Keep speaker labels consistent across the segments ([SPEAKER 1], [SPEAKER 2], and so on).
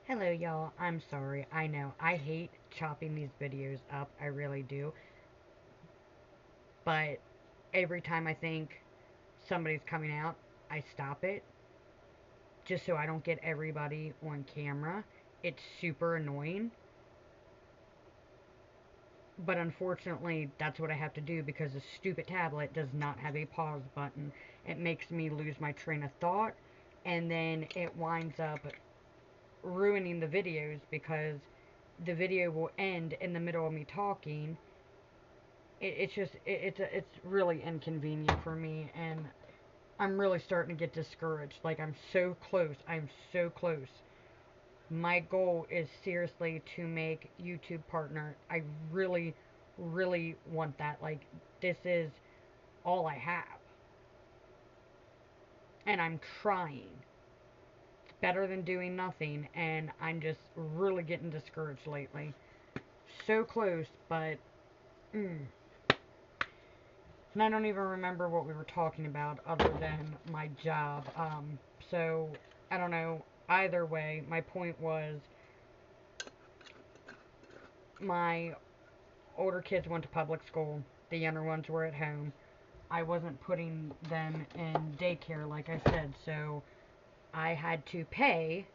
[SPEAKER 1] Hello, y'all. I'm sorry. I know I hate chopping these videos up. I really do. But every time I think somebody's coming out, I stop it just so I don't get everybody on camera. It's super annoying. But unfortunately, that's what I have to do because the stupid tablet does not have a pause button. It makes me lose my train of thought, and then it winds up ruining the videos because the video will end in the middle of me talking. It's just it's really inconvenient for me, and I'm really starting to get discouraged. Like, I'm so close. I'm so close. My goal is seriously to make YouTube partner. I really, really want that. Like, this is all I have, and I'm trying. It's better than doing nothing, and I'm just really getting discouraged lately. So close, but and I don't even remember what we were talking about other than my job. So I don't know. Either way, my point was my older kids went to public school. The younger ones were at home. I wasn't putting them in daycare, like I said, so I had to pay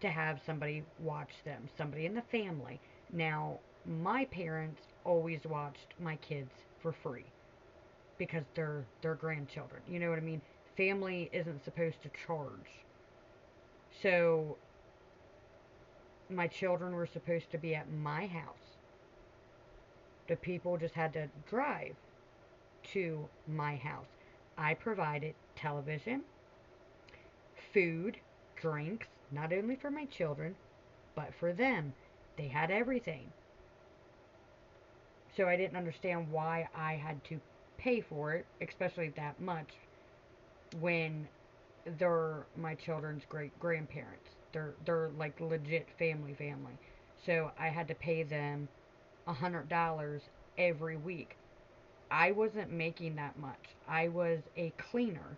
[SPEAKER 1] to have somebody watch them, somebody in the family. Now, my parents always watched my kids for free because they're grandchildren. You know what I mean? Family isn't supposed to charge. So my children were supposed to be at my house. The people just had to drive to my house. I provided television, food, drinks, not only for my children, but for them. They had everything. So I didn't understand why I had to pay for it, especially that much, when they're my children's great grandparents. They're like legit family. So I had to pay them $100 every week. I wasn't making that much. I was a cleaner.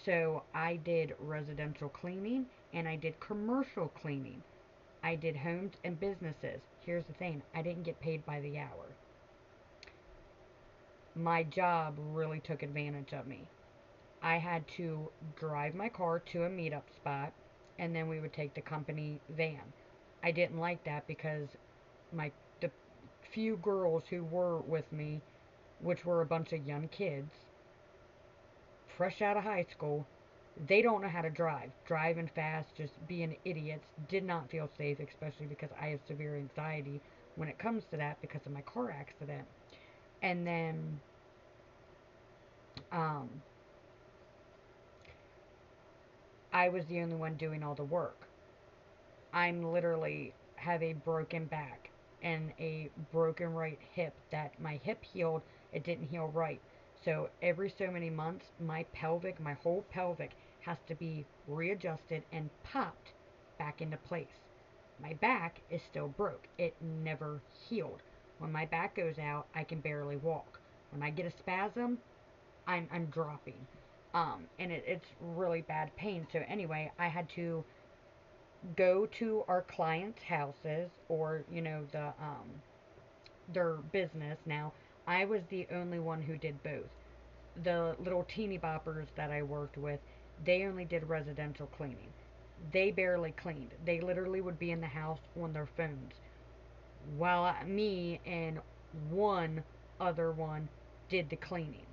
[SPEAKER 1] So I did residential cleaning and I did commercial cleaning. I did homes and businesses. Here's the thing, I didn't get paid by the hour. My job really took advantage of me. I had to drive my car to a meetup spot, and then we would take the company van. I didn't like that because my the few girls who were with me, which were a bunch of young kids, fresh out of high school, they don't know how to drive. Driving fast, just being idiots, did not feel safe, especially because I have severe anxiety when it comes to that because of my car accident. And then um, I was the only one doing all the work. I'm literally have a broken back and a broken right hip that my hip healed, it didn't heal right. So every so many months, my whole pelvic has to be readjusted and popped back into place. My back is still broke. It never healed. When my back goes out, I can barely walk. When I get a spasm, I'm dropping. And it's really bad pain. So anyway, I had to go to our clients' houses or their business. Now, I was the only one who did both. The little teeny boppers that I worked with, they only did residential cleaning. They barely cleaned. They literally would be in the house on their phones, while me and one other one did the cleaning.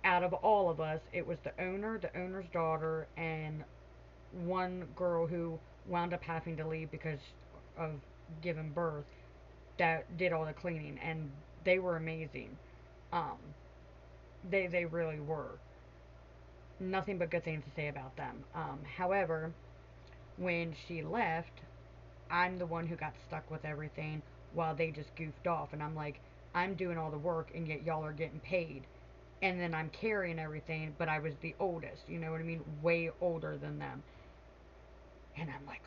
[SPEAKER 1] Out of all of us, it was the owner's daughter, and one girl who wound up having to leave because of giving birth that did all the cleaning, and they were amazing. Um, they really were. Nothing but good things to say about them. However, when she left, I'm the one who got stuck with everything while they just goofed off, and I'm like, I'm doing all the work, and yet y'all are getting paid. And then I'm carrying everything, but I was the oldest, you know what I mean? Way older than them. And I'm like,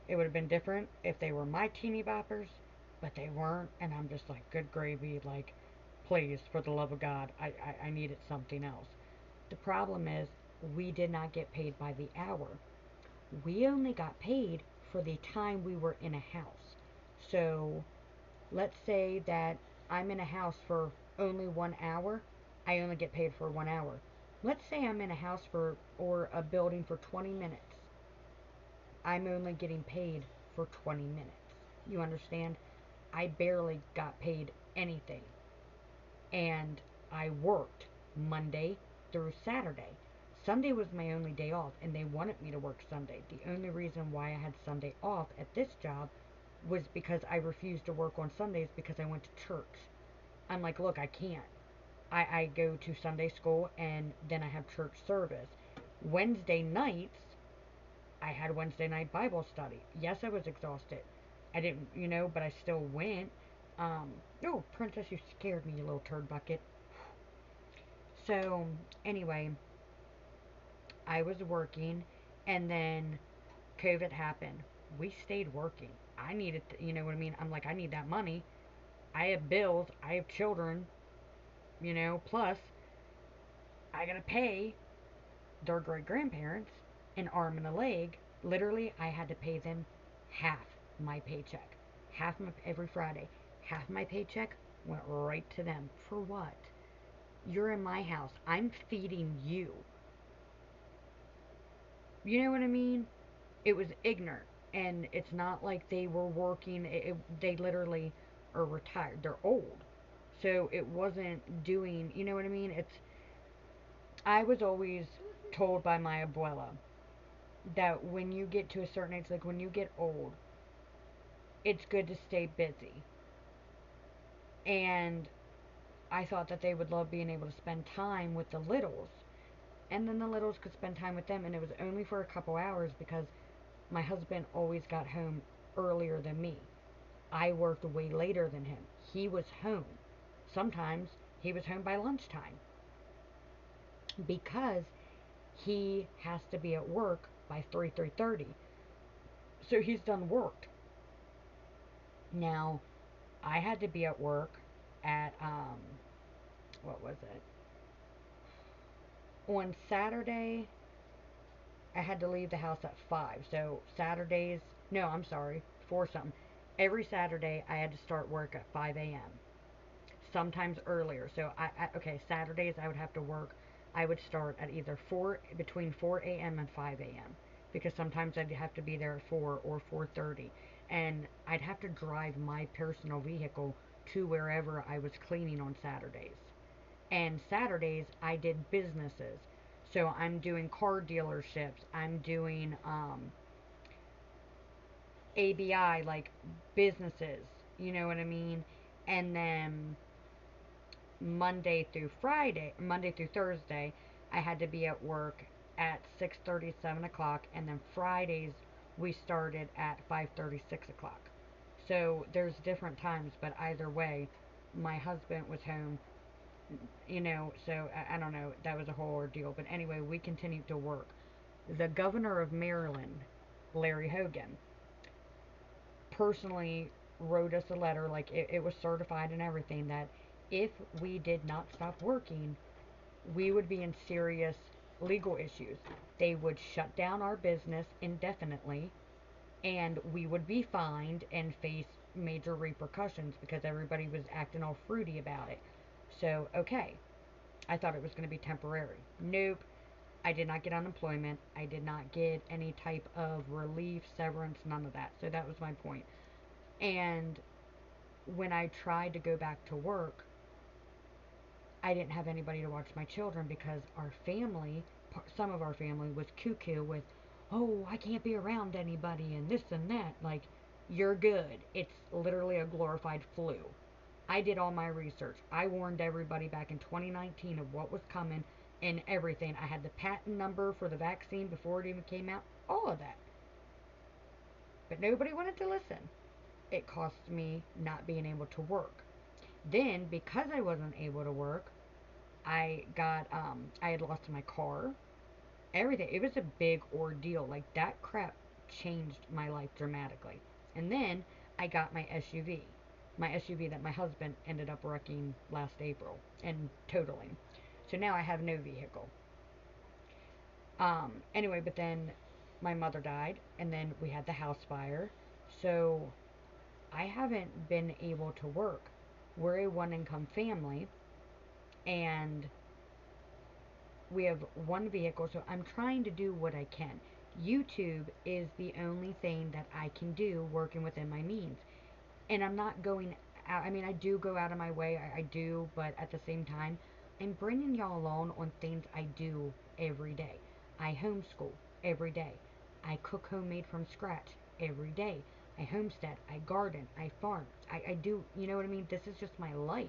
[SPEAKER 1] it would have been different if they were my teeny boppers, but they weren't. And I'm just like, good gravy. Like, please, for the love of God, I needed something else. The problem is, we did not get paid by the hour. We only got paid for the time we were in a house. So let's say that I'm in a house for only 1 hour, I only get paid for 1 hour. Let's say I'm in a house for, or a building for 20 minutes. I'm only getting paid for 20 minutes. You understand? I barely got paid anything. And I worked Monday through Saturday. Sunday was my only day off, and they wanted me to work Sunday. The only reason why I had Sunday off at this job was because I refused to work on Sundays because I went to church. I'm like, look, I can't. I go to Sunday school and then I have church service. Wednesday nights, I had Wednesday night Bible study. Yes, I was exhausted. I didn't, but I still went. Oh, Princess, you scared me, you little turd bucket. So, anyway, I was working and then COVID happened. We stayed working. I needed, you know what I mean? I'm like, I need that money. I have bills. I have children, plus I gotta pay their great grandparents an arm and a leg. Literally, I had to pay them half my paycheck. Every Friday. Half my paycheck went right to them. For what? You're in my house. I'm feeding you. You know what I mean? It was ignorant. And it's not like they were working. They literally are retired. They're old. So it wasn't doing, you know what I mean? I was always told by my abuela that when you get to a certain age, like when you get old, it's good to stay busy. And I thought that they would love being able to spend time with the littles. And then the littles could spend time with them. And it was only for a couple hours because my husband always got home earlier than me. I worked way later than him. He was home. Sometimes he was home by lunchtime because he has to be at work by 3:30. So he's done work. Now, I had to be at work at what was it? On Saturday, I had to leave the house at 5. So Saturdays, no, I'm sorry, 4 something. Every Saturday I had to start work at 5 a.m. Sometimes earlier. So okay, Saturdays I would have to work. I would start at either between 4 a.m. and 5 a.m. because sometimes I'd have to be there at 4 or 4:30, and I'd have to drive my personal vehicle to wherever I was cleaning on Saturdays. And Saturdays I did businesses. So I'm doing car dealerships. I'm doing ABI, like businesses. You know what I mean? And then Monday through Thursday, I had to be at work at 6:30, 7 o'clock, and then Fridays we started at 5:30, 6 o'clock. So there's different times, but either way, my husband was home, so I don't know, that was a whole ordeal. But anyway, we continued to work. The governor of Maryland, Larry Hogan, personally wrote us a letter, like it was certified and everything, that if we did not stop working, we would be in serious legal issues. They would shut down our business indefinitely, and we would be fined and face major repercussions because everybody was acting all fruity about it. So, okay, I thought it was going to be temporary. Nope. I did not get unemployment. I did not get any type of relief, severance, none of that. So that was my point. And when I tried to go back to work, I didn't have anybody to watch my children because our family, some of our family was cuckoo with, oh, I can't be around anybody and this and that. Like, you're good. It's literally a glorified flu. I did all my research. I warned everybody back in 2019 of what was coming and everything. I had the patent number for the vaccine before it even came out. All of that. But nobody wanted to listen. It cost me not being able to work. Then, because I wasn't able to work, I had lost my car, everything. It was a big ordeal. Like, that crap changed my life dramatically. And then I got my SUV that my husband ended up wrecking last April and totaling. So now I have no vehicle. Anyway, but then my mother died, and then we had the house fire. So I haven't been able to work. We're a one income family, and we have one vehicle, so I'm trying to do what I can. YouTube is the only thing that I can do working within my means. And I'm not going out, I mean, I do go out of my way, I do, but at the same time, I'm bringing y'all along on things I do every day. I homeschool every day. I cook homemade from scratch every day. I homestead, I garden, I farm. I do, you know what I mean? This is just my life.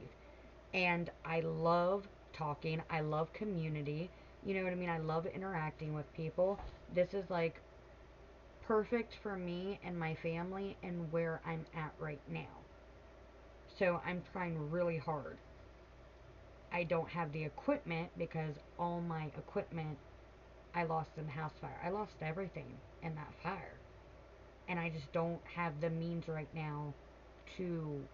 [SPEAKER 1] And I love talking. I love community. You know what I mean? I love interacting with people. This is like perfect for me and my family and where I'm at right now. So I'm trying really hard. I don't have the equipment because all my equipment I lost in the house fire. I lost everything in that fire. And I just don't have the means right now to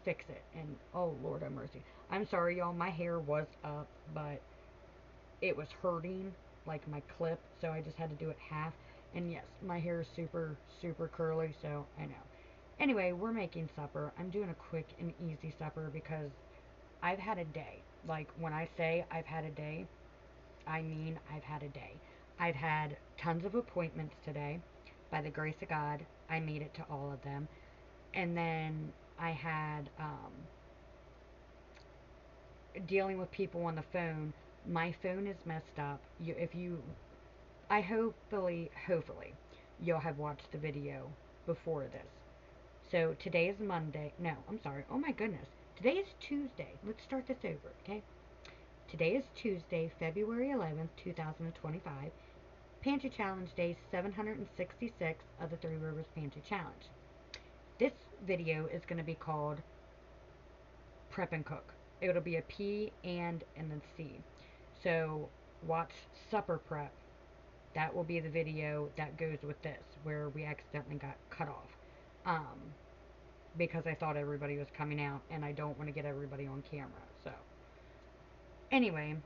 [SPEAKER 1] fix it. And oh, Lord have mercy. I'm sorry, y'all. My hair was up, but it was hurting, like my clip, so I just had to do it half. And yes, my hair is super, super curly, so I know. Anyway, we're making supper. I'm doing a quick and easy supper because I've had a day. Like, when I say I've had a day, I mean I've had a day. I've had tons of appointments today. By the grace of God, I made it to all of them. And then I had dealing with people on the phone. My phone is messed up. I hopefully, you'll have watched the video before this. So today is Monday. No, I'm sorry. Oh my goodness. Today is Tuesday. Let's start this over, okay? Today is Tuesday, February 11th, 2025. Pantry Challenge Day 766 of the Three Rivers Pantry Challenge. This video is going to be called Prep and Cook. It'll be a P and then C. So watch Supper Prep. That will be the video that goes with this, where we accidentally got cut off. Because I thought everybody was coming out, and I don't want to get everybody on camera. So, anyway,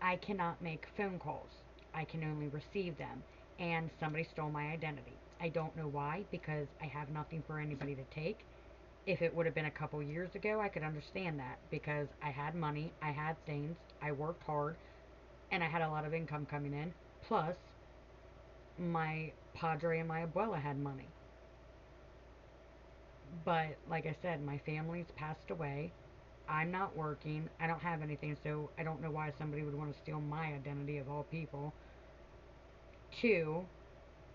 [SPEAKER 1] I cannot make phone calls. I can only receive them. And somebody stole my identity. I don't know why, because I have nothing for anybody to take. If it would have been a couple years ago, I could understand that, because I had money, I had things, I worked hard, and I had a lot of income coming in. Plus, my padre and my abuela had money. But, like I said, my family's passed away. I'm not working. I don't have anything, so I don't know why somebody would want to steal my identity of all people. 2,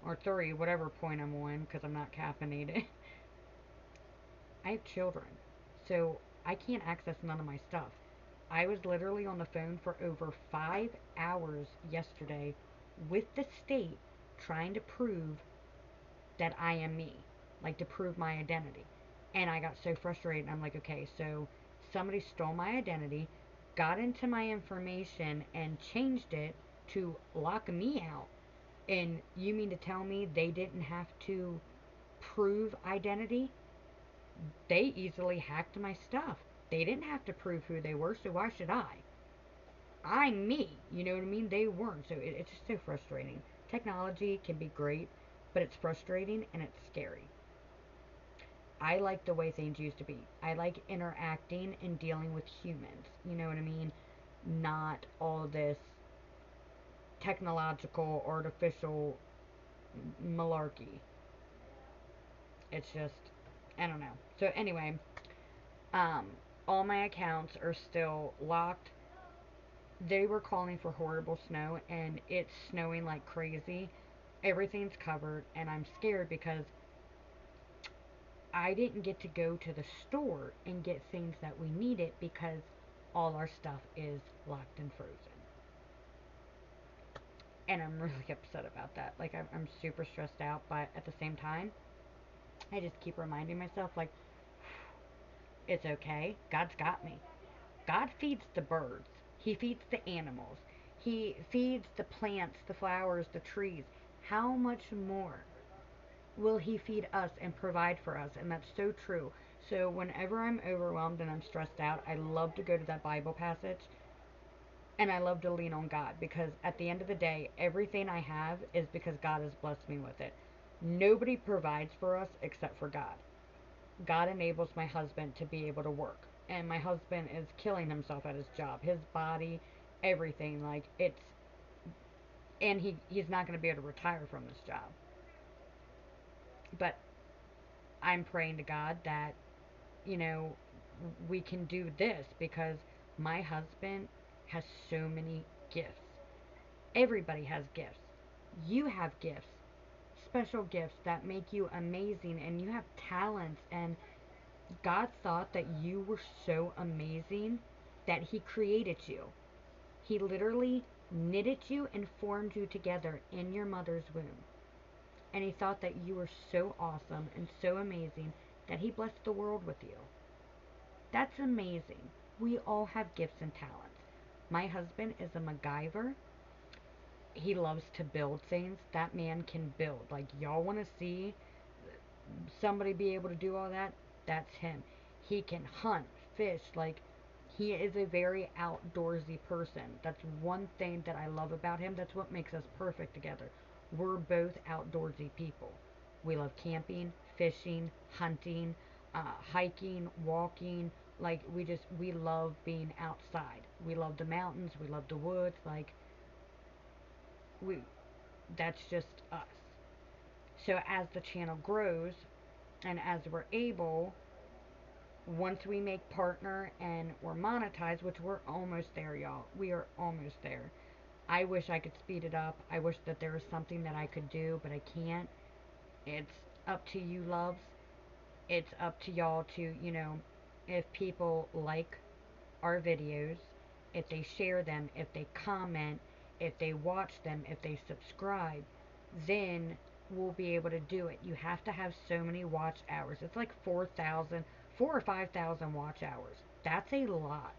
[SPEAKER 1] or 3, whatever point I'm on, because I'm not caffeinated. I have children, so I can't access none of my stuff. I was literally on the phone for over 5 hours yesterday with the state trying to prove that I am me, like to prove my identity. And I got so frustrated. I'm like, okay, so somebody stole my identity, got into my information, and changed it to lock me out. And you mean to tell me they didn't have to prove identity? They easily hacked my stuff. They didn't have to prove who they were, so why should I? I'm me. You know what I mean? They weren't. So it's just so frustrating. Technology can be great, but it's frustrating and it's scary. I like the way things used to be. I like interacting and dealing with humans. You know what I mean? Not all this technological, artificial malarkey. It's just, I don't know. So anyway, um, all my accounts are still locked. They were calling for horrible snow, and it's snowing like crazy. Everything's covered, and I'm scared because I didn't get to go to the store and get things that we needed because all our stuff is locked and frozen. And I'm really upset about that. Like, I'm super stressed out, but at the same time, I just keep reminding myself, like, it's okay. God's got me. God feeds the birds. He feeds the animals. He feeds the plants, the flowers, the trees. How much more will He feed us and provide for us? And that's so true. So whenever I'm overwhelmed and I'm stressed out, I love to go to that Bible passage. And I love to lean on God because at the end of the day, everything I have is because God has blessed me with it. Nobody provides for us except for God. God enables my husband to be able to work. And my husband is killing himself at his job. His body, everything, like it's and he's not going to be able to retire from this job. But I'm praying to God that, you know, we can do this because my husband has so many gifts. Everybody has gifts. You have gifts, special gifts that make you amazing, and you have talents. And God thought that you were so amazing that He created you. He literally knitted you and formed you together in your mother's womb. And He thought that you were so awesome and so amazing that He blessed the world with you. That's amazing. We all have gifts and talents. My husband is a MacGyver. He loves to build things. That man can build. Like, y'all want to see somebody be able to do all that? That's him. He can hunt, fish. Like, he is a very outdoorsy person. That's one thing that I love about him. That's what makes us perfect together. We're both outdoorsy people. We love camping, fishing, hunting, hiking, walking. Like, we love being outside. We love the mountains. We love the woods. Like, we, that's just us. So as the channel grows and as we're able, once we make partner and we're monetized, which we're almost there, y'all. We are almost there. I wish I could speed it up. I wish that there was something that I could do, but I can't. It's up to you, loves. It's up to y'all to, if people like our videos, if they share them, if they comment, if they watch them, if they subscribe, then we'll be able to do it. You have to have so many watch hours. It's like 4 or 5,000 watch hours. That's a lot.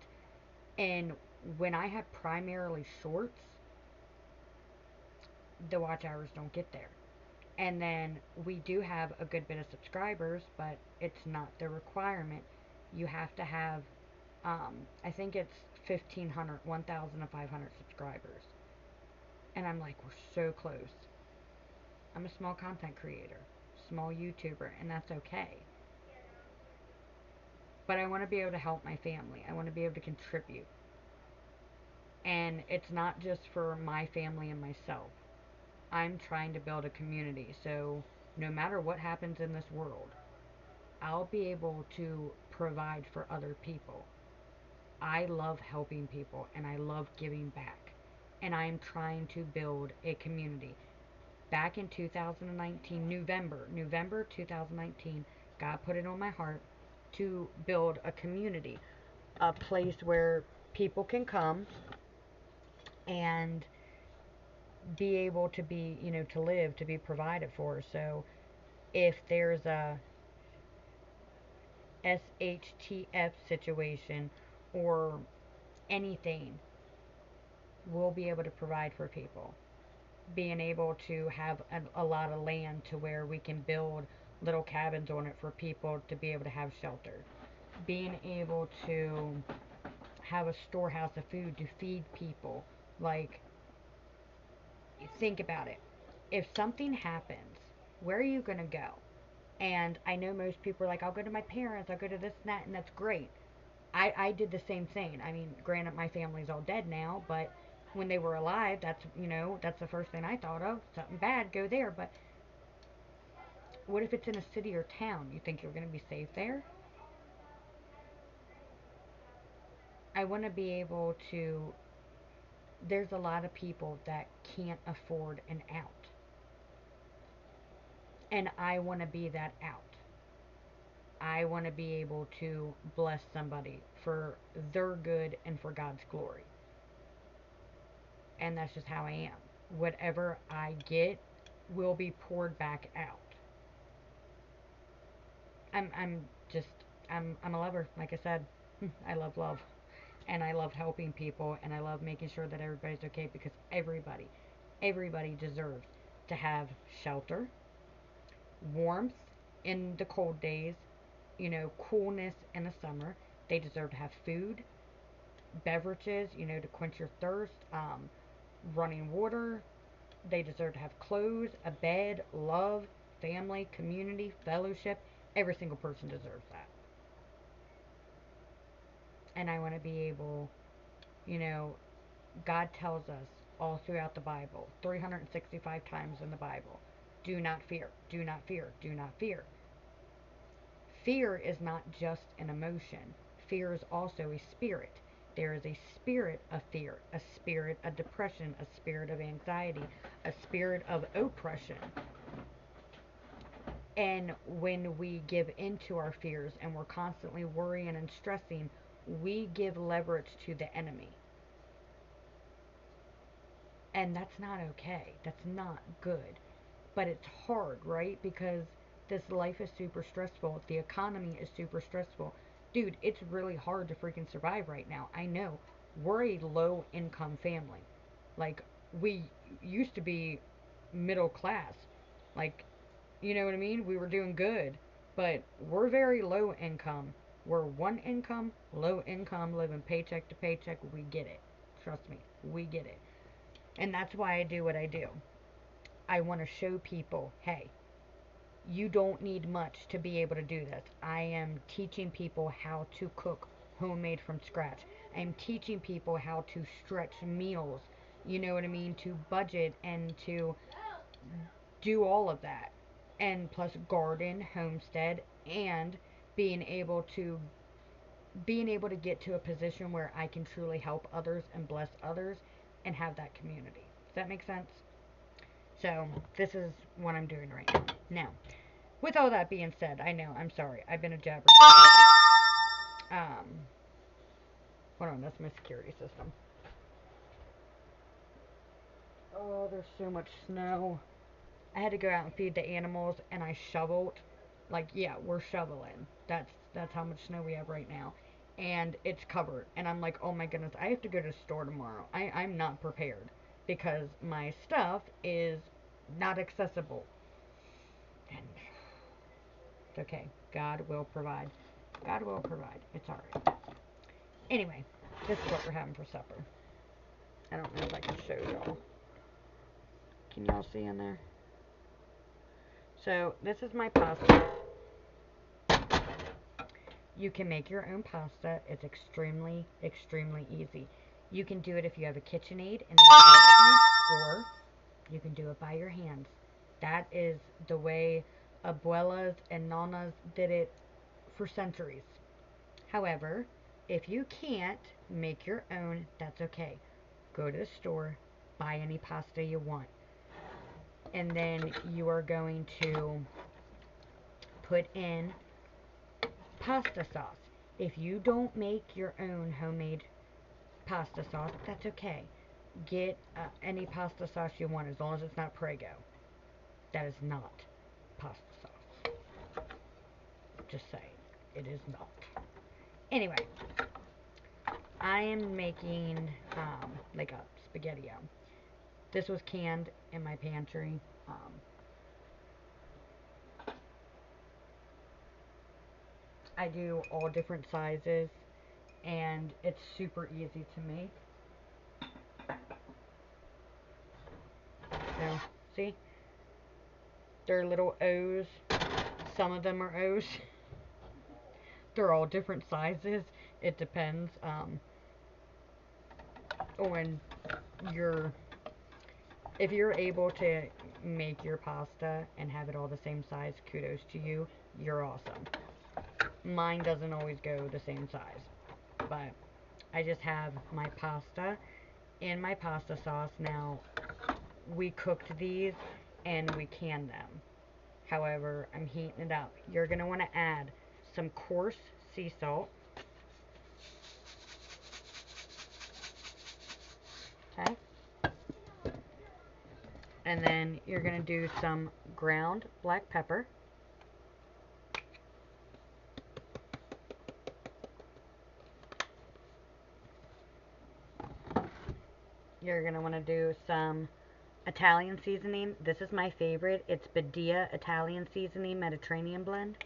[SPEAKER 1] And when I have primarily shorts, the watch hours don't get there. And then we do have a good bit of subscribers, but it's not the requirement. You have to have, I think it's 1,500 subscribers. And I'm like, we're so close. I'm a small content creator, small YouTuber, and that's okay. But I want to be able to help my family. I want to be able to contribute. And it's not just for my family and myself. I'm trying to build a community. So no matter what happens in this world, I'll be able to provide for other people. I love helping people and I love giving back. And I'm trying to build a community. Back in 2019, November 2019, God put it on my heart to build a community, a place where people can come and be able to be, to live, to be provided for. So if there's a SHTF situation or anything, we'll be able to provide for people. Being able to have a lot of land to where we can build little cabins on it for people to be able to have shelter. Being able to have a storehouse of food to feed people. Like, think about it. If something happens, where are you going to go? And I know most people are like, I'll go to my parents, I'll go to this and that, and that's great. I did the same thing. I mean, granted, my family's all dead now, but when they were alive, that's the first thing I thought of. Something bad, go there. But what if it's in a city or town? You think you're going to be safe there? I want to be able to. There's a lot of people that can't afford an out. And I want to be that out. I want to be able to bless somebody for their good and for God's glory. And that's just how I am. Whatever I get will be poured back out. I'm just I'm a lover, like I said. I love love. And I love helping people and I love making sure that everybody's okay because everybody deserves to have shelter, warmth in the cold days, coolness in the summer. They deserve to have food. beverages, you know, to quench your thirst, running water. They deserve to have clothes, a bed, love, family, community, fellowship. Every single person deserves that. And I want to be able, you know, God tells us all throughout the Bible, 365 times in the Bible, do not fear, do not fear, do not fear. Fear is not just an emotion. Fear is also a spirit. There is a spirit of fear, a spirit of depression, a spirit of anxiety, a spirit of oppression. And when we give into our fears and we're constantly worrying and stressing, we give leverage to the enemy. And that's not okay. That's not good. But it's hard, right? Because this life is super stressful. The economy is super stressful. Dude, it's really hard to freaking survive right now. I know. We're a low income family. Like, we used to be middle class. Like, you know what I mean? We were doing good. But we're very low income. We're one income, low income, living paycheck to paycheck. We get it. Trust me. We get it. And that's why I do what I do. I want to show people, hey, you don't need much to be able to do this. I am teaching people how to cook homemade from scratch. I'm teaching people how to stretch meals, you know what I mean, to budget and to do all of that. And plus garden, homestead, and being able to get to a position where I can truly help others and bless others and have that community. Does that make sense? So, this is what I'm doing right now. Now, with all that being said, I know, I'm sorry, I've been a jabber. Hold on, that's my security system. Oh, there's so much snow. I had to go out and feed the animals, and I shoveled. Like, yeah, we're shoveling. That's how much snow we have right now. And it's covered. And I'm like, oh my goodness, I have to go to the store tomorrow. I'm not prepared. Because my stuff is not accessible. And it's okay. God will provide. God will provide. It's alright. Anyway, this is what we're having for supper. I don't know if I can show y'all. Can y'all see in there? So, this is my pasta. You can make your own pasta. It's extremely, extremely easy. You can do it if you have a KitchenAid in the apartment, or you can do it by your hands. That is the way abuelas and nanas did it for centuries. However, if you can't make your own, that's okay. Go to the store, buy any pasta you want. And then you are going to put in pasta sauce. If you don't make your own homemade pasta sauce, that's okay. Get any pasta sauce you want as long as it's not Prego. That is not pasta sauce. Just saying. It is not. Anyway, I am making like a spaghetti-o. This was canned in my pantry. I do all different sizes, and it's super easy to make. So, see? They're little O's. Some of them are O's. They're all different sizes. It depends on your... If you're able to make your pasta and have it all the same size, kudos to you. You're awesome. Mine doesn't always go the same size. But I just have my pasta in my pasta sauce. Now, we cooked these and we canned them. However, I'm heating it up. You're going to want to add some coarse sea salt. Okay. And then you're going to do some ground black pepper. You're going to want to do some Italian seasoning. This is my favorite. It's Badia Italian Seasoning Mediterranean Blend.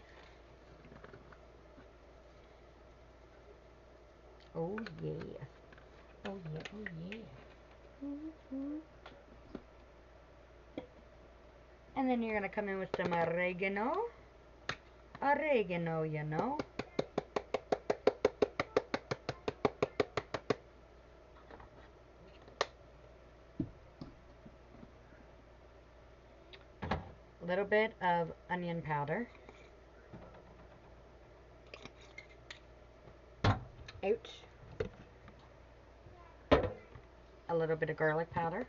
[SPEAKER 1] Oh, yeah. then you're going to come in with some oregano. Oregano, you know. A little bit of onion powder. Ouch. A little bit of garlic powder.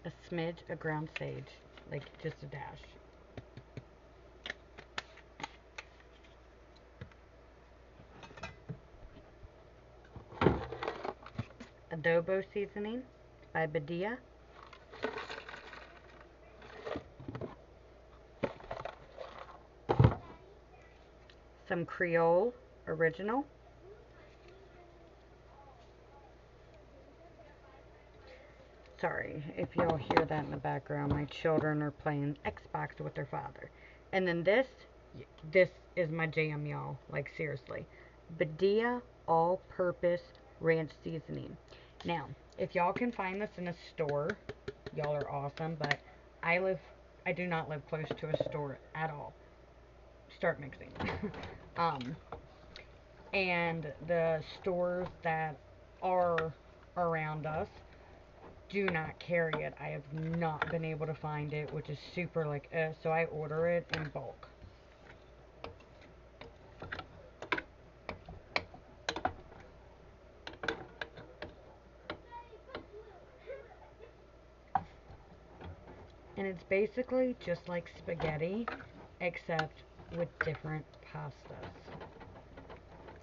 [SPEAKER 1] A smidge of ground sage, like just a dash. Adobo seasoning by Badia. Some Creole original. Sorry if y'all hear that in the background. My children are playing Xbox with their father. And then this is my jam, y'all. Like, seriously. Badia all-purpose ranch seasoning. Now, if y'all can find this in a store, y'all are awesome. But I do not live close to a store at all. Start mixing. And the stores that are around us do not carry it. I have not been able to find it, which is super like, so I order it in bulk. And it's basically just like spaghetti, except with different pastas.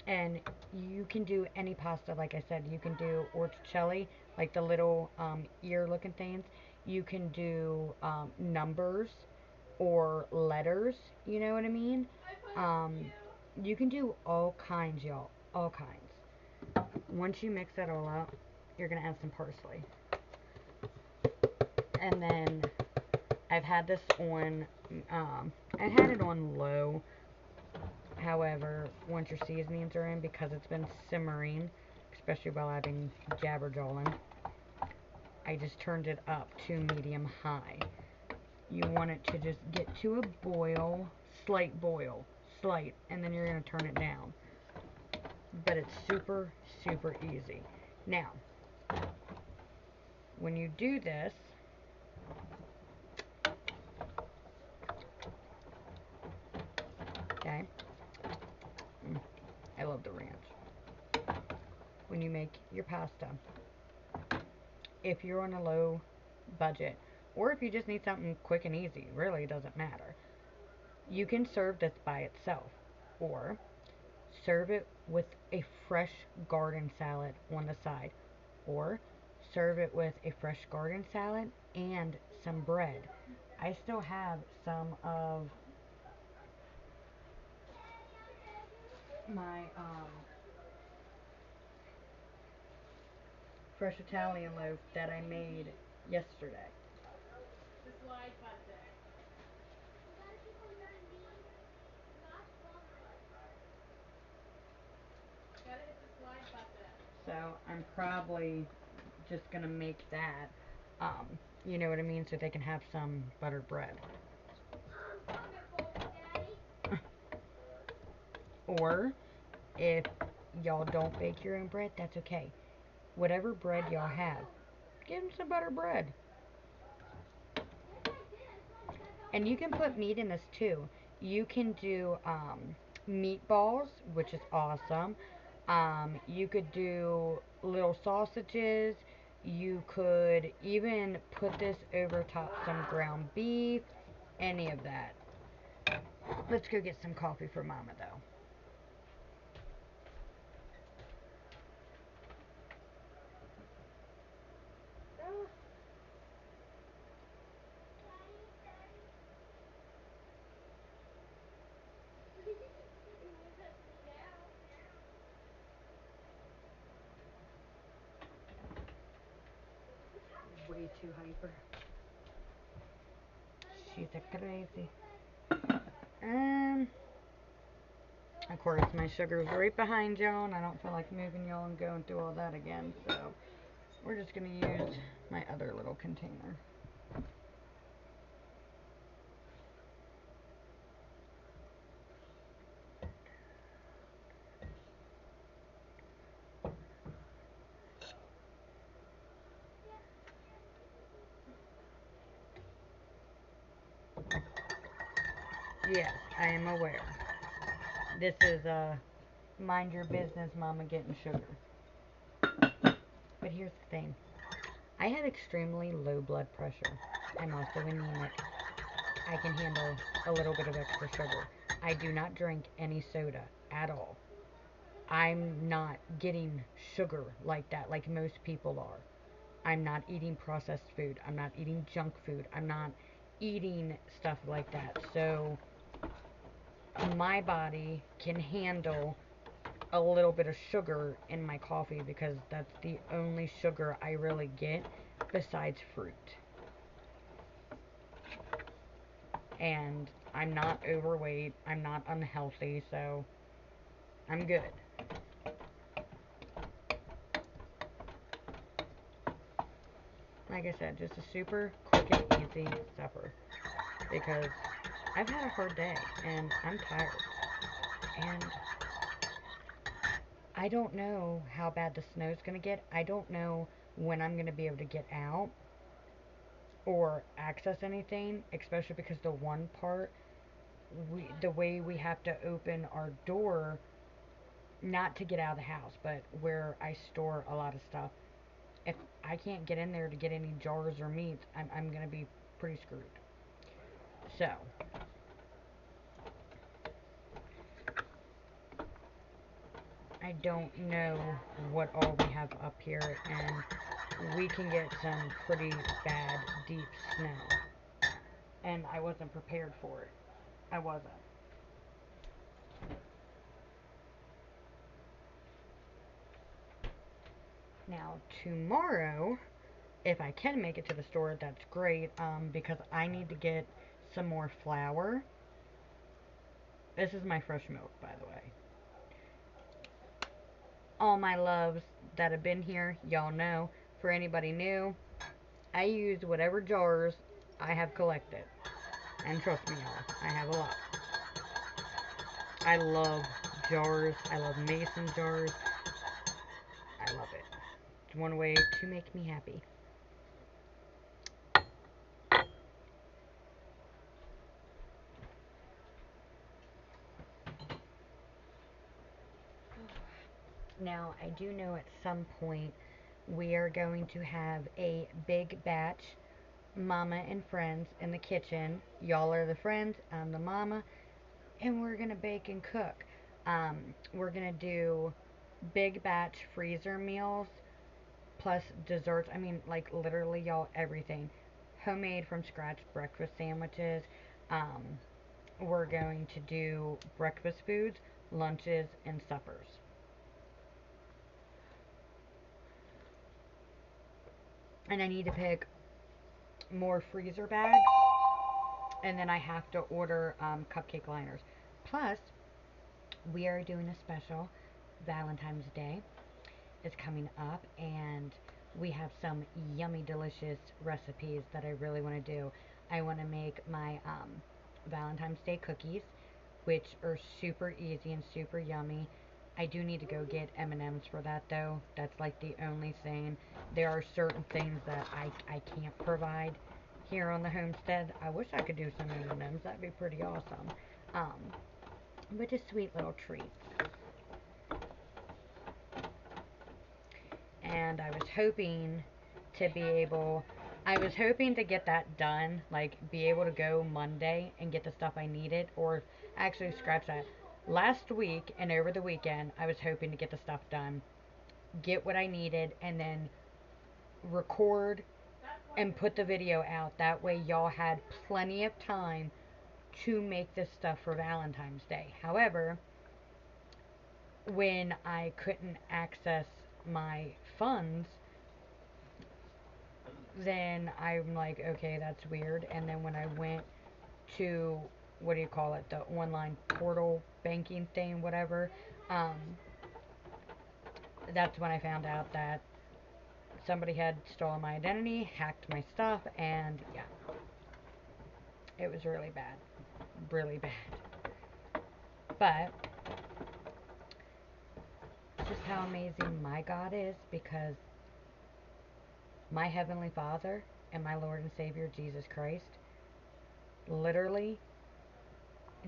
[SPEAKER 1] And you can do any pasta, like I said. You can do orticelli, like the little ear looking things. You can do numbers or letters, you know what I mean? You can do all kinds, y'all. All kinds. Once you mix that all up, you're going to add some parsley. And then I've had this on, I had it on low. However, once your seasonings are in, because it's been simmering, especially while I've been jabberjawing, I just turned it up to medium high. You want it to just get to a boil, slight, and then you're going to turn it down. But it's super, super easy. Now, when you do this, okay, I love the ranch. When you make your pasta, if you're on a low budget, or if you just need something quick and easy, really it doesn't matter. You can serve this by itself, or serve it with a fresh garden salad on the side, or serve it with a fresh garden salad and some bread. I still have some of my fresh Italian loaf that I made yesterday. So I'm probably just gonna make that, you know what I mean, so they can have some buttered bread. Or if y'all don't bake your own bread, that's okay. Whatever bread y'all have, give them some buttered bread. And you can put meat in this too. You can do meatballs, which is awesome. You could do little sausages. You could even put this over top some ground beef. Any of that. Let's go get some coffee for Mama though. Way too hyper. She's a crazy. Of course, my sugar's right behind y'all, and I don't feel like moving y'all and going through all that again, so we're just going to use my other little container. Yes, I am aware. This is mind your business, mama getting sugar. But here's the thing. I have extremely low blood pressure. I'm also anemic. I can handle a little bit of extra sugar. I do not drink any soda at all. I'm not getting sugar like that, like most people are. I'm not eating processed food. I'm not eating junk food. I'm not eating stuff like that. So my body can handle a little bit of sugar in my coffee because that's the only sugar I really get besides fruit. And I'm not overweight. I'm not unhealthy, so I'm good. Like I said, just a super quick and easy supper because I've had a hard day and I'm tired. And I don't know how bad the snow's going to get. I don't know when I'm going to be able to get out or access anything, especially because the one part, the way we have to open our door, not to get out of the house, but where I store a lot of stuff, if I can't get in there to get any jars or meats, I'm going to be pretty screwed. So, I don't know what all we have up here, and we can get some pretty bad, deep snow. And I wasn't prepared for it. I wasn't. Now, tomorrow, if I can make it to the store, that's great, because I need to get some more flour. This is my fresh milk, by the way. All my loves that have been here, y'all know. For anybody new, I use whatever jars I have collected. And trust me, y'all, I have a lot. I love jars. I love mason jars. I love it. It's one way to make me happy. Now, I do know at some point we are going to have a big batch, mama and friends in the kitchen. Y'all are the friends, I'm the mama, and we're going to bake and cook. We're going to do big batch freezer meals plus desserts. I mean, like literally, y'all, everything. Homemade from scratch breakfast sandwiches. Um, we're going to do breakfast foods, lunches, and suppers. And I need to pick more freezer bags, and then I have to order cupcake liners. Plus, we are doing a special. Valentine's Day is coming up, and we have some yummy, delicious recipes that I really want to do. I want to make my Valentine's Day cookies, which are super easy and super yummy. I do need to go get M&Ms for that though. That's like the only thing. There are certain things that I can't provide here on the homestead. I wish I could do some M&Ms. That'd be pretty awesome. Um, but just sweet little treats. And I was hoping to get that done, like be able to go Monday and get the stuff I needed, or actually scratch that. Last week and over the weekend, I was hoping to get the stuff done, get what I needed, and then record and put the video out. That way, y'all had plenty of time to make this stuff for Valentine's Day. However, when I couldn't access my funds, then I'm like, okay, that's weird. And then when I went to what do you call it, the online portal banking thing, whatever. Um, that's when I found out that somebody had stolen my identity, hacked my stuff, and yeah, it was really bad. Really bad. But just how amazing my God is, because my Heavenly Father and my Lord and Savior Jesus Christ literally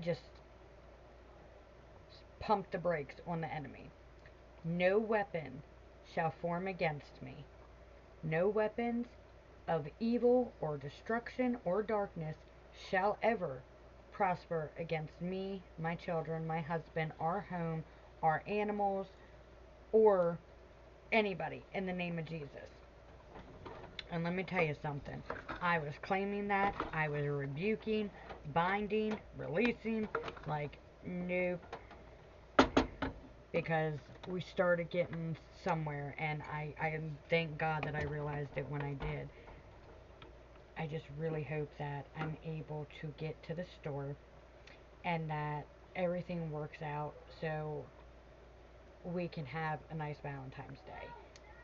[SPEAKER 1] just pumped the brakes on the enemy. No weapon shall form against me. No weapons of evil or destruction or darkness shall ever prosper against me, my children, my husband, our home, our animals, or anybody in the name of Jesus. And let me tell you something. I was claiming that. I was rebuking, binding, releasing. Like, nope. Because we started getting somewhere. And I thank God that I realized it when I did. I just really hope that I'm able to get to the store and that everything works out so we can have a nice Valentine's Day.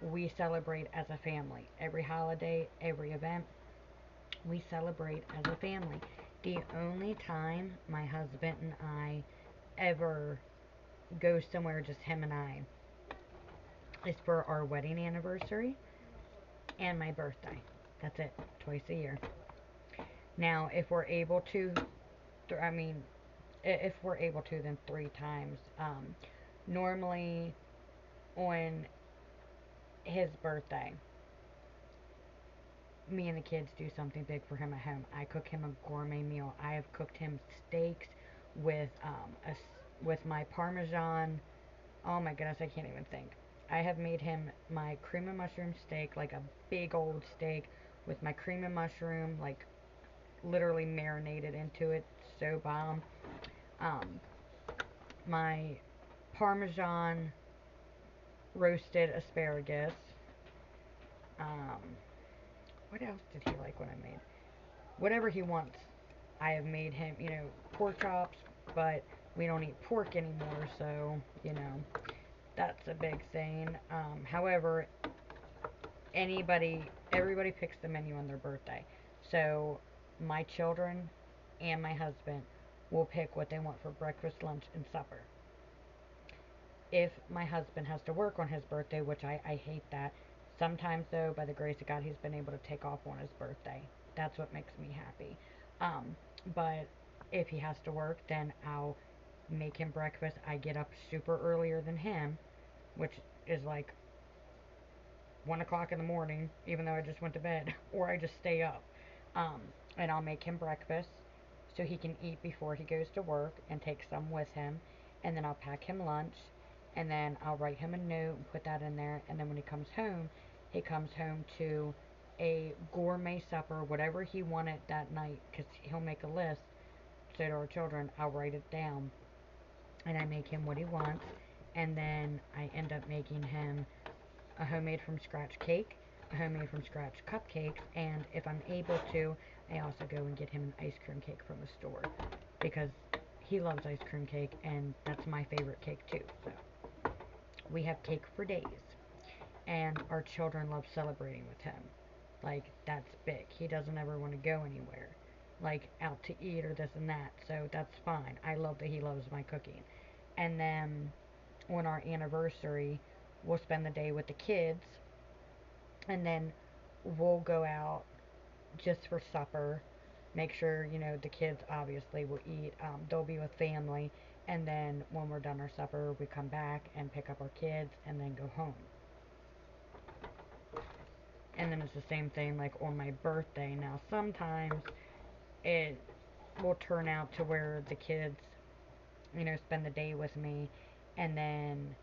[SPEAKER 1] We celebrate as a family. Every holiday, every event, we celebrate as a family. The only time my husband and I ever go somewhere, just him and I, is for our wedding anniversary and my birthday. That's it. Twice a year. Now, if we're able to, I mean, if we're able to, then 3 times. Normally, on his birthday, me and the kids do something big for him at home. I cook him a gourmet meal. I have cooked him steaks with with my Parmesan. Oh my goodness, I can't even think. I have made him my cream and mushroom steak, like a big old steak with my cream and mushroom, like literally marinated into it. So bomb. Um, my Parmesan roasted asparagus. Um, what else did he like when I made? Whatever he wants. I have made him, pork chops, but we don't eat pork anymore, so, that's a big thing. However, everybody picks the menu on their birthday. So, my children and my husband will pick what they want for breakfast, lunch, and supper. If my husband has to work on his birthday, which I hate that, sometimes, though, by the grace of God, he's been able to take off on his birthday. That's what makes me happy. But if he has to work, then I'll make him breakfast. I get up super earlier than him, which is like 1 o'clock in the morning, even though I just went to bed, or I just stay up. Um, and I'll make him breakfast so he can eat before he goes to work and take some with him. And then I'll pack him lunch, and then I'll write him a note and put that in there. And then when he comes home to a gourmet supper, whatever he wanted that night, because he'll make a list. So to our children, I'll write it down, and I make him what he wants. And then I end up making him a homemade from scratch cake, a homemade from scratch cupcakes, and if I'm able to, I also go and get him an ice cream cake from the store, because he loves ice cream cake, and that's my favorite cake too. So we have cake for days, and our children love celebrating with him. Like, that's big. He doesn't ever want to go anywhere, like out to eat or this and that, so that's fine. I love that he loves my cooking. And then on our anniversary, we'll spend the day with the kids, and then we'll go out just for supper. Make sure, the kids obviously will eat. They'll be with family, and then when we're done our supper, we come back and pick up our kids and then go home. And then it's the same thing like on my birthday. Now, sometimes it will turn out to where the kids, spend the day with me, and then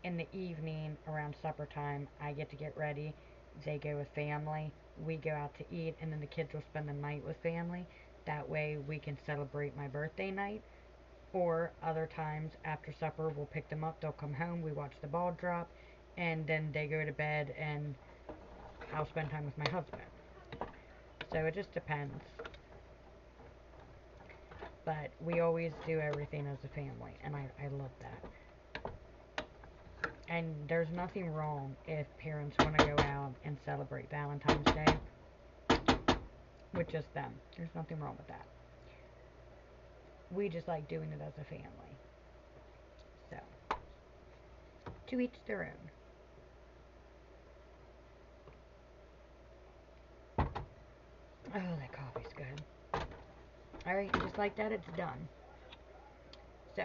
[SPEAKER 1] in the evening around supper time, I get to get ready. They go with family. We go out to eat, and then the kids will spend the night with family. That way we can celebrate my birthday night. Or other times after supper, we'll pick them up. They'll come home. We watch the ball drop, and then they go to bed, and I'll spend time with my husband. So it just depends. But we always do everything as a family, and I love that. And there's nothing wrong if parents want to go out and celebrate Valentine's Day with just them. There's nothing wrong with that. We just like doing it as a family. So, to each their own. Oh, that coffee's good. Alright, just like that, it's done. So,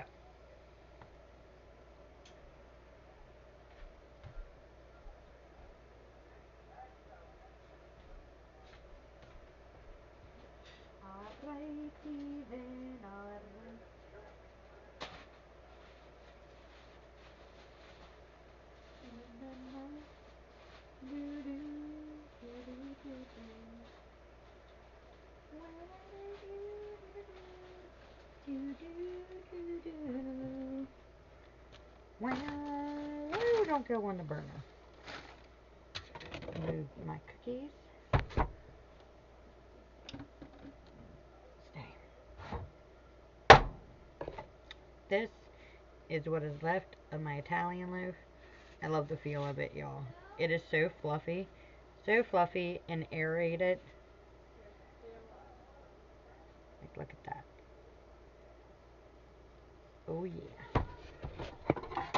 [SPEAKER 1] well, don't go on the burner. Move my cookies. Stay. This is what is left of my Italian loaf. I love the feel of it, y'all. It is so fluffy and aerated. Like, look at that. Oh yeah.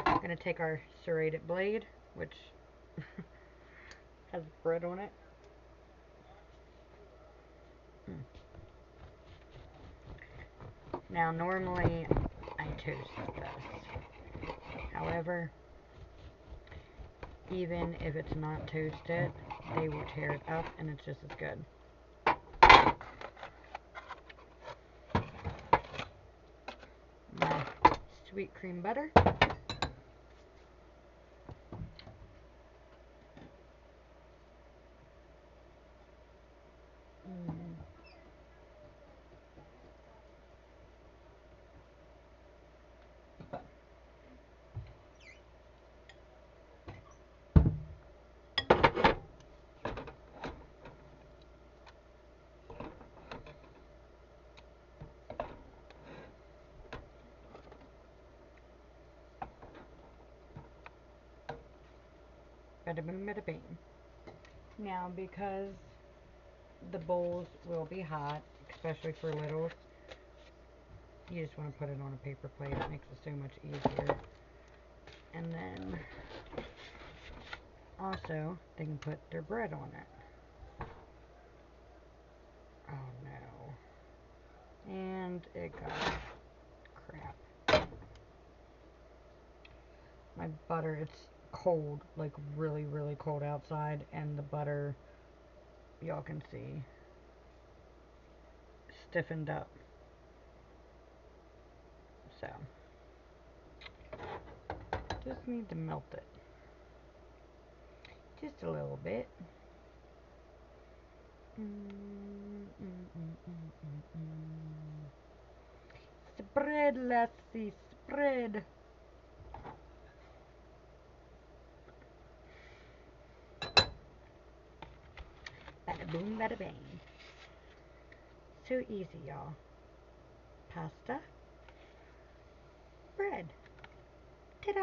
[SPEAKER 1] I'm gonna take our serrated blade, which has bread on it. Now, normally I toast this. However, even if it's not toasted, they will tear it up and it's just as good. My sweet cream butter. Bada boom, bada bing. Now, because the bowls will be hot, especially for littles, you just want to put it on a paper plate. It makes it so much easier. And then, also, they can put their bread on it. Oh no. And it got crap. My butter, it's cold, like really, really cold outside, and the butter, y'all can see, stiffened up. So, just need to melt it. Just a little bit. Spread, lassie, spread. Bada boom, bada bang. So easy, y'all. Pasta, bread. Ta-da!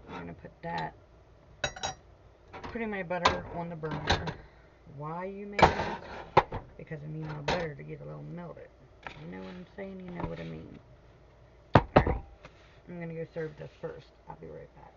[SPEAKER 1] I'm gonna put that, putting my butter on the burner. Why, you may ask? Because I need my butter to get a little melted. You know what I'm saying? You know what I mean. Alright, I'm gonna go serve this first. I'll be right back.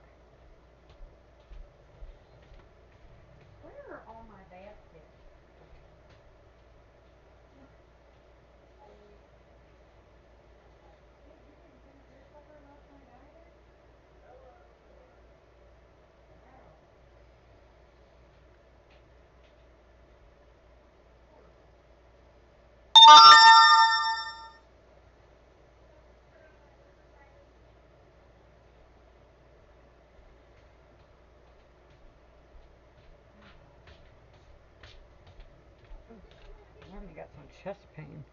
[SPEAKER 1] I got some chest pain.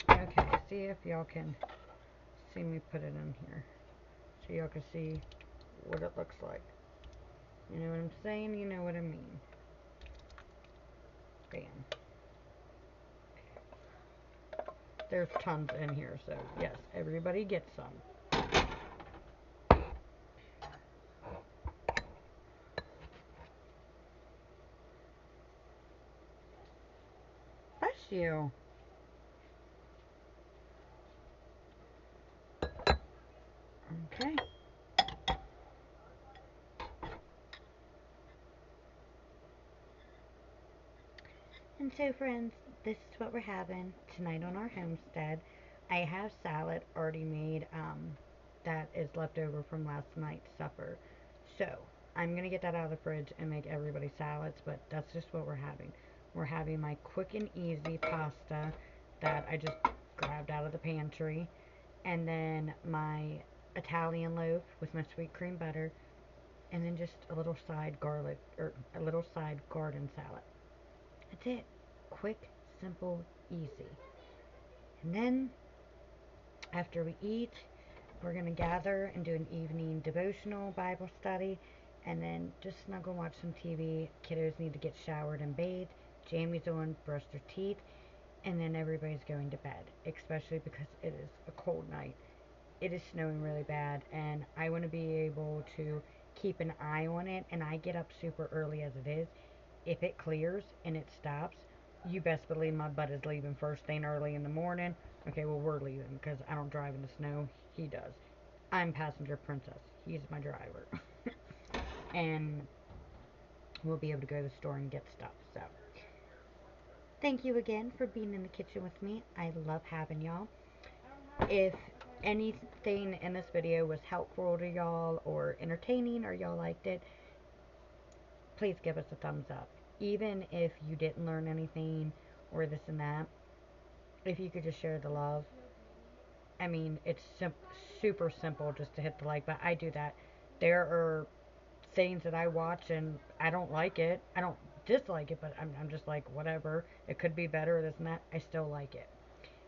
[SPEAKER 1] Okay, see if y'all can see me put it in here. So y'all can see what it looks like. You know what I'm saying? You know what I mean. Bam. There's tons in here, so yes, everybody gets some. Bless you. Okay. And so, friends, this is what we're having tonight on our homestead. I have salad already made that is left over from last night's supper. So, I'm going to get that out of the fridge and make everybody salads, but that's just what we're having. We're having my quick and easy pasta that I just grabbed out of the pantry, and then my Italian loaf with my sweet cream butter, and then just a little side garlic, or a little side garden salad. That's it. Quick, simple, easy. And then, after we eat, we're going to gather and do an evening devotional Bible study, and then just snuggle and watch some TV. Kiddos need to get showered and bathed. Jamie's on, brush their teeth, and then everybody's going to bed, especially because it is a cold night. It is snowing really bad, and I want to be able to keep an eye on it, and I get up super early as it is. If it clears and it stops, you best believe my butt is leaving first thing early in the morning. Okay, well, we're leaving because I don't drive in the snow. He does. I'm passenger princess. He's my driver. And we'll be able to go to the store and get stuff. So, thank you again for being in the kitchen with me. I love having y'all. If anything in this video was helpful to y'all or entertaining or y'all liked it, please give us a thumbs up. Even if you didn't learn anything or this and that, if you could just share the love. I mean, it's super simple just to hit the like, but I do that. There are things that I watch and I don't like it. I don't dislike it, but I'm just like, whatever. It could be better, this and that. I still like it.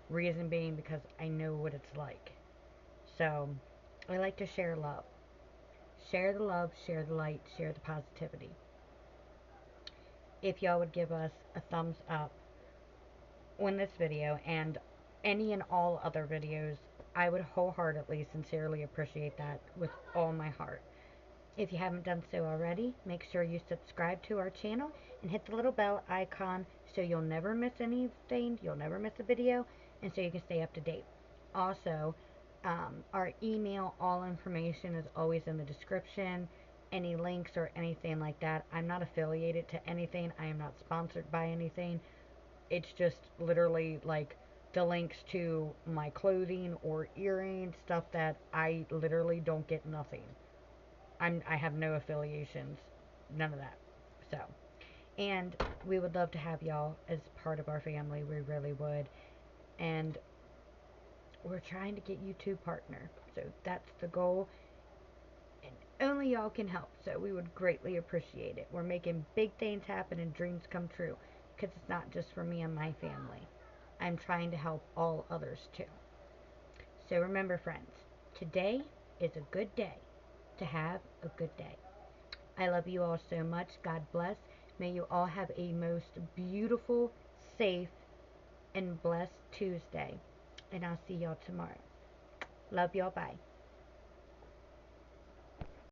[SPEAKER 1] Reason being because I know what it's like. So, I like to share love. Share the love, share the light, share the positivity. If y'all would give us a thumbs up on this video and any and all other videos, I would wholeheartedly, sincerely appreciate that with all my heart. If you haven't done so already, make sure you subscribe to our channel and hit the little bell icon so you'll never miss anything, you'll never miss a video, and so you can stay up to date. Also, our email, all information is always in the description. Any links or anything like that. I'm not affiliated to anything. I am not sponsored by anything. It's just literally like the links to my clothing or earrings, stuff that I literally don't get nothing. I have no affiliations, none of that. So, and we would love to have y'all as part of our family. We really would. And we're trying to get YouTube partner. So that's the goal. And only y'all can help. So we would greatly appreciate it. We're making big things happen and dreams come true. Because it's not just for me and my family. I'm trying to help all others too. So remember, friends, today is a good day to have a good day. I love you all so much. God bless. May you all have a most beautiful, safe, and blessed Tuesday. And I'll see y'all tomorrow. Love y'all. Bye.